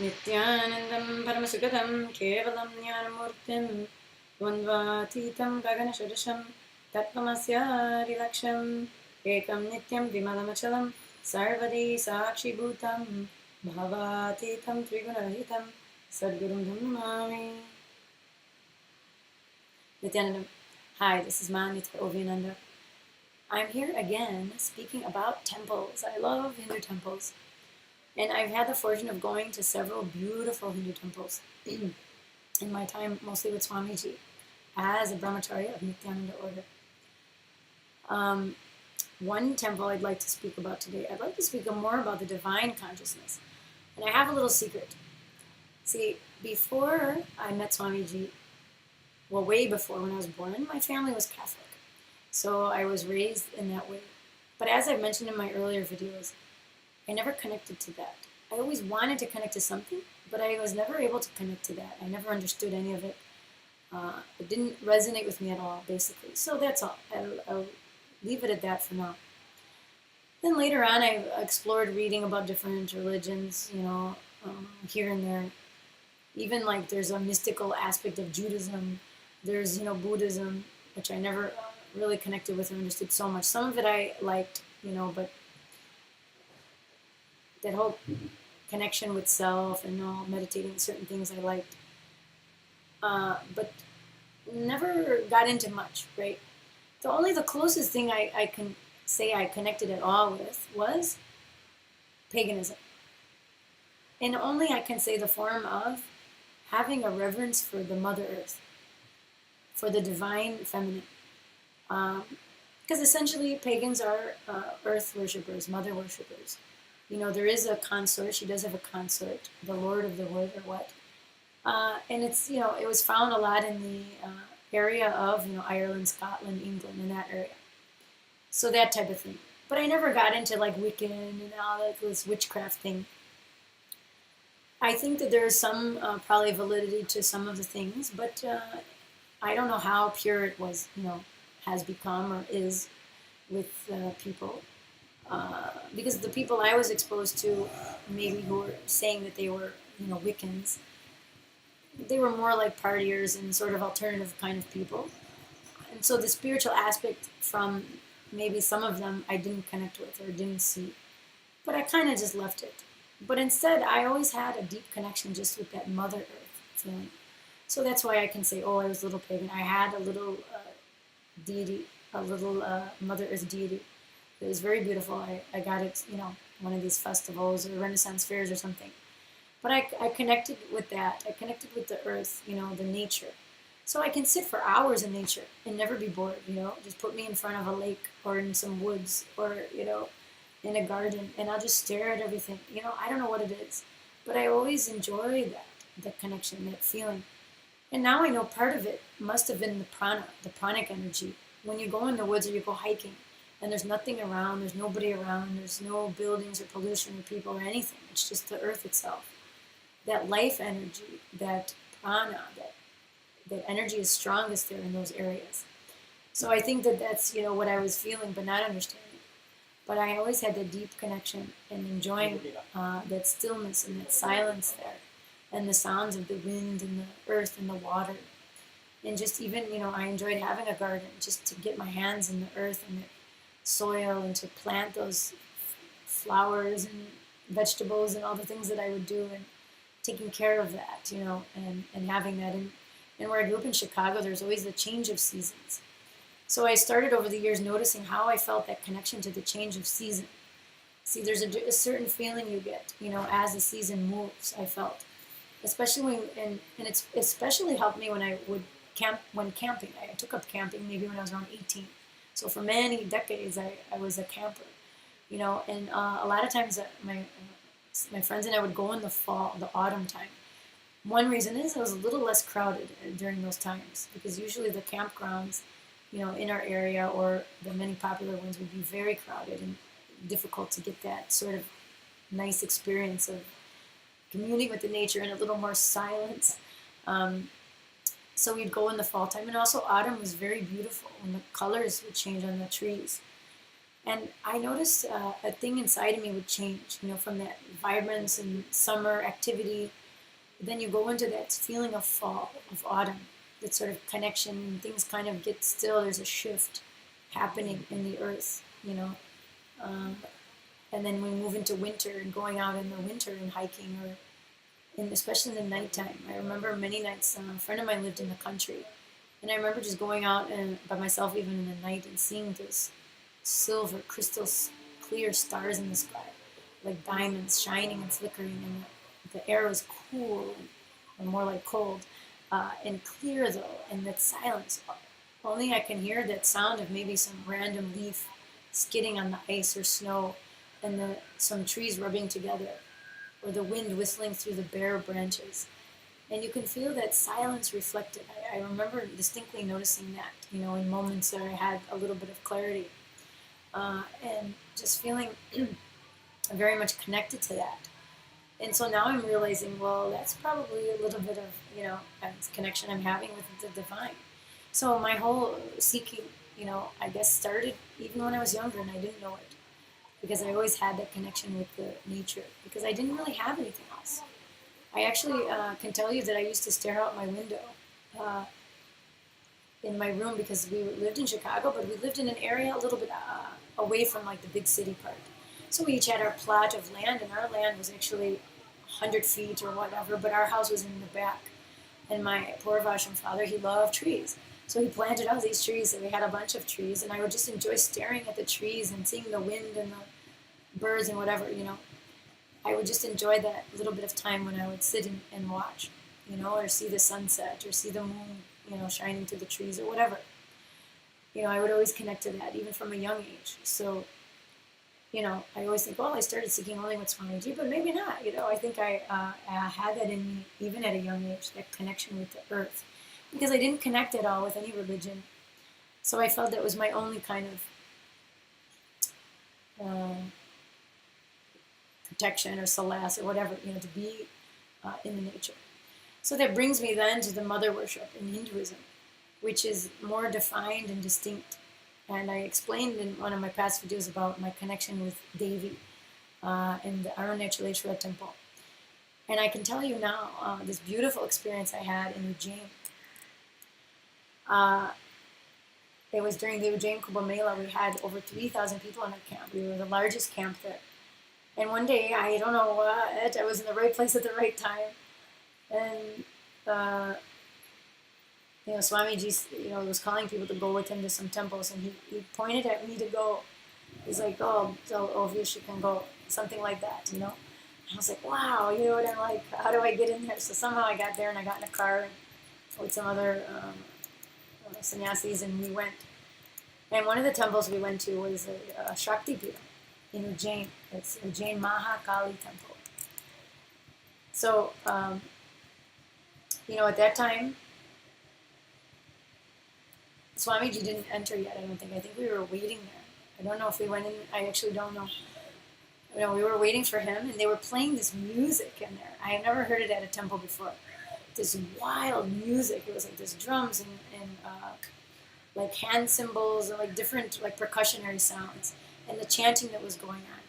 नित्यानन्दं परमसुखदं केवलं ज्ञानमूर्तिं द्वन्द्वातीतं गगनसदृशं तत्त्वमस्यादिलक्ष्यम् एकं नित्यं विमलमचलं सर्वदी साक्षिभूतं भावातीतं त्रिगुणरहितं सद्गुरुं Namami. Nityanandam. Hi, this is Ma Nitya Ovinanda. I'm here again speaking about temples. I love Hindu temples. And I've had the fortune of going to several beautiful Hindu temples in my time, mostly with Swamiji, as a brahmacharya of Nityananda order. One temple I'd like to speak about today, I'd like to speak more about the divine consciousness. And I have a little secret. See, before I met Swamiji, well, way before when I was born, my family was Catholic. So I was raised in that way. But as I've mentioned in my earlier videos, I never connected to that. I always wanted to connect to something, but I was never able to connect to that. I never understood any of it. It didn't resonate with me at all, basically. So that's all. I'll leave it at that for now. Then later on, I explored reading about different religions, here and there. Even like there's a mystical aspect of Judaism. There's, Buddhism, which I never really connected with or understood so much. Some of it I liked, but that whole connection with self and all, meditating certain things I liked, but never got into much, right? The closest thing I can say I connected at all with was paganism. And only I can say the form of having a reverence for the Mother Earth, for the divine feminine. Because essentially pagans are earth worshippers, mother worshippers. There is a consort, she does have a consort, the Lord of the Wood or what. And it's, it was found a lot in the area of, Ireland, Scotland, England, in that area. So that type of thing. But I never got into like Wiccan and all that, this witchcraft thing. I think that there is some probably validity to some of the things, but I don't know how pure it was, has become or is with people. Because the people I was exposed to, maybe who were saying that they were, Wiccans, they were more like partiers and sort of alternative kind of people. And so the spiritual aspect from maybe some of them I didn't connect with or didn't see. But I kind of just left it. But instead, I always had a deep connection just with that Mother Earth feeling. So that's why I can say, I was a little pagan. I had a little deity, a little Mother Earth deity. It was very beautiful. I got it, one of these festivals or Renaissance fairs or something. But I connected with that. I connected with the earth, the nature. So I can sit for hours in nature and never be bored, Just put me in front of a lake or in some woods or, in a garden, and I'll just stare at everything. I don't know what it is, but I always enjoy that connection, that feeling. And now I know part of it must have been the prana, the pranic energy. When you go in the woods or you go hiking, and there's nothing around, there's nobody around, there's no buildings or pollution or people or anything. It's just the earth itself. That life energy, that prana, that energy is strongest there in those areas. So I think that that's, what I was feeling but not understanding. But I always had that deep connection and enjoying that stillness and that silence there, and the sounds of the wind and the earth and the water. And just even, I enjoyed having a garden just to get my hands in the earth and the soil and to plant those flowers and vegetables and all the things that I would do, and taking care of that, and having that. And where I grew up in Chicago, there's always the change of seasons. So I started over the years noticing how I felt that connection to the change of season. See, there's a certain feeling you get, as the season moves, I felt. Especially and it's especially helped me when I would camping. I took up camping maybe when I was around 18. So for many decades, I was a camper, and a lot of times my friends and I would go in the fall, the autumn time. One reason is it was a little less crowded during those times, because usually the campgrounds, in our area, or the many popular ones, would be very crowded and difficult to get that sort of nice experience of communing with the nature and a little more silence. So we'd go in the fall time, and also autumn was very beautiful when the colors would change on the trees. And I noticed a thing inside of me would change, from that vibrance and summer activity. Then you go into that feeling of fall, of autumn, that sort of connection, and things kind of get still. There's a shift happening in the earth, Um, and then we move into winter and going out in the winter and hiking, or especially in the nighttime. I remember many nights, a friend of mine lived in the country, and I remember just going out and by myself even in the night and seeing this silver, crystal clear stars in the sky, like diamonds shining and flickering, and the air was cool and more like cold, and clear though, and that silence. Only I can hear that sound of maybe some random leaf skidding on the ice or snow, and some trees rubbing together, or the wind whistling through the bare branches. And you can feel that silence reflected. I remember distinctly noticing that, in moments that I had a little bit of clarity, and just feeling very much connected to that. And so now I'm realizing, well, that's probably a little bit of, connection I'm having with the divine. So my whole seeking, I guess started even when I was younger and I didn't know it, because I always had that connection with the nature, because I didn't really have anything else. I actually can tell you that I used to stare out my window in my room, because we lived in Chicago, but we lived in an area a little bit away from like the big city part. So we each had our plot of land, and our land was actually 100 feet or whatever, but our house was in the back. And my poor Russian father, he loved trees. So he planted all these trees, and we had a bunch of trees, and I would just enjoy staring at the trees and seeing the wind and the birds and whatever, I would just enjoy that little bit of time when I would sit and watch, or see the sunset, or see the moon, shining through the trees, or whatever. I would always connect to that, even from a young age. So, I always think, well, I started seeking only with Swamiji, but maybe not. I think I had that in me, even at a young age, that connection with the earth, because I didn't connect at all with any religion. So I felt that was my only kind of protection or solace or whatever, to be in the nature. So that brings me then to the mother worship in Hinduism, which is more defined and distinct. And I explained in one of my past videos about my connection with Devi in the Arunachaleshwara temple. And I can tell you now, this beautiful experience I had in Ujjain. It was during the Ujjain Kumbh Mela. We had over 3,000 people in our camp. We were the largest camp there. And one day, I don't know what, I was in the right place at the right time. And, Swamiji, was calling people to go with him to some temples, and he pointed at me to go. He's like, oh, tell Ovius you can go, something like that, And I was like, wow, and I'm like, how do I get in there? So somehow I got there, and I got in a car with some other sannyasis, and we went. And one of the temples we went to was a Shakti Pita in Ujjain. It's Ujjain Mahakali temple. So, at that time, Swamiji didn't enter yet, I don't think. I think we were waiting there. I don't know if we went in. I actually don't know. We were waiting for him, and they were playing this music in there. I had never heard it at a temple before. This wild music. It was like this drums and like hand cymbals and like different like percussionary sounds, and the chanting that was going on.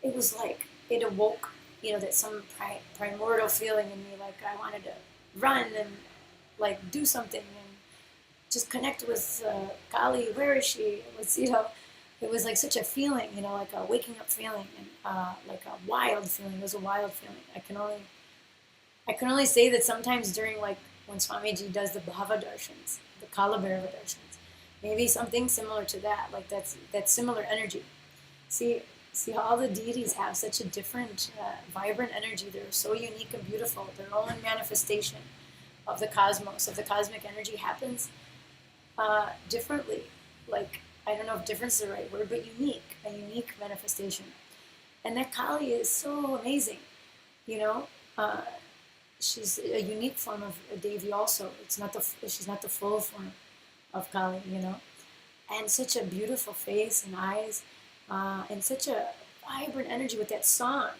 It was like it awoke, that some primordial feeling in me. Like I wanted to run and like do something and just connect with Kali. Where is she? It was it was like such a feeling, like a waking up feeling, and like a wild feeling. It was a wild feeling. I can only say that sometimes during like when Swamiji does the Bhava Darshans, the Kala Bhairava Darshans, maybe something similar to that, like that similar energy. See how all the deities have such a different, vibrant energy. They're so unique and beautiful. Their own manifestation of the cosmos, of the cosmic energy happens differently. Like, I don't know if difference is the right word, but a unique manifestation. And that Kali is so amazing, she's a unique form of a Devi also. She's not the full form of Kali, and such a beautiful face and eyes, and such a vibrant energy with that song,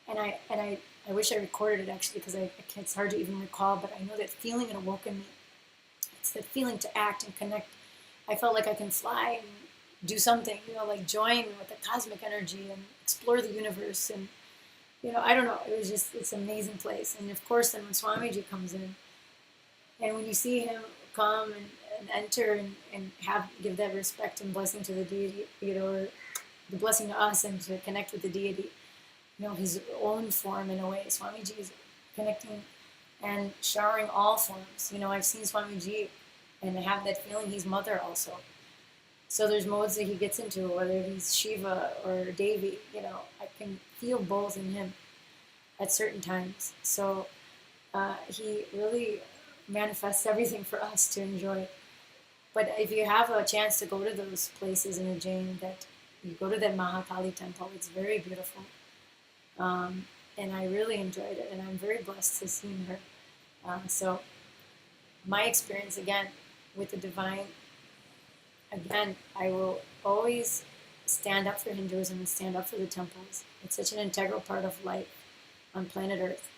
And I wish I recorded it actually, because it's hard to even recall, but I know that feeling had awoken me. It's that feeling to act and connect. I felt like I can fly do something, like join with the cosmic energy and explore the universe. And, I don't know, it's an amazing place. And of course, then when Swamiji comes in, and when you see him come and enter and give that respect and blessing to the deity, or the blessing to us and to connect with the deity, his own form in a way. Swamiji is connecting and showering all forms. I've seen Swamiji and I have that feeling he's mother also. So there's modes that he gets into, whether he's Shiva or Devi, I can feel both in him at certain times. So he really manifests everything for us to enjoy. But if you have a chance to go to those places in Ujjain, that you go to that Mahakali temple, it's very beautiful. And I really enjoyed it, and I'm very blessed to see her. So my experience, again, with the divine, again, I will always stand up for Hinduism and stand up for the temples. It's such an integral part of life on planet Earth.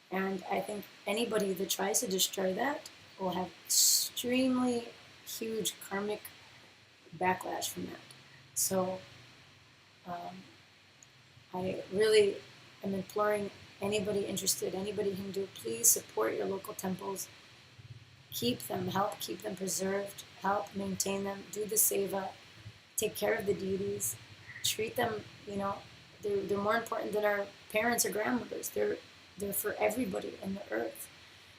And I think anybody that tries to destroy that will have extremely huge karmic backlash from that. So I really am imploring anybody interested, anybody Hindu, please support your local temples. Help keep them preserved, help maintain them, do the seva, take care of the deities, treat them, they're more important than our parents or grandmothers. They're for everybody in the earth.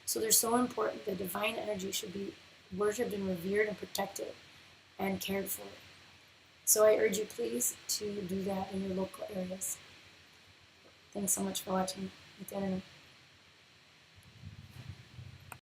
So they're so important. The divine energy should be worshipped and revered and protected and cared for. So I urge you, please, to do that in your local areas. Thanks so much for watching.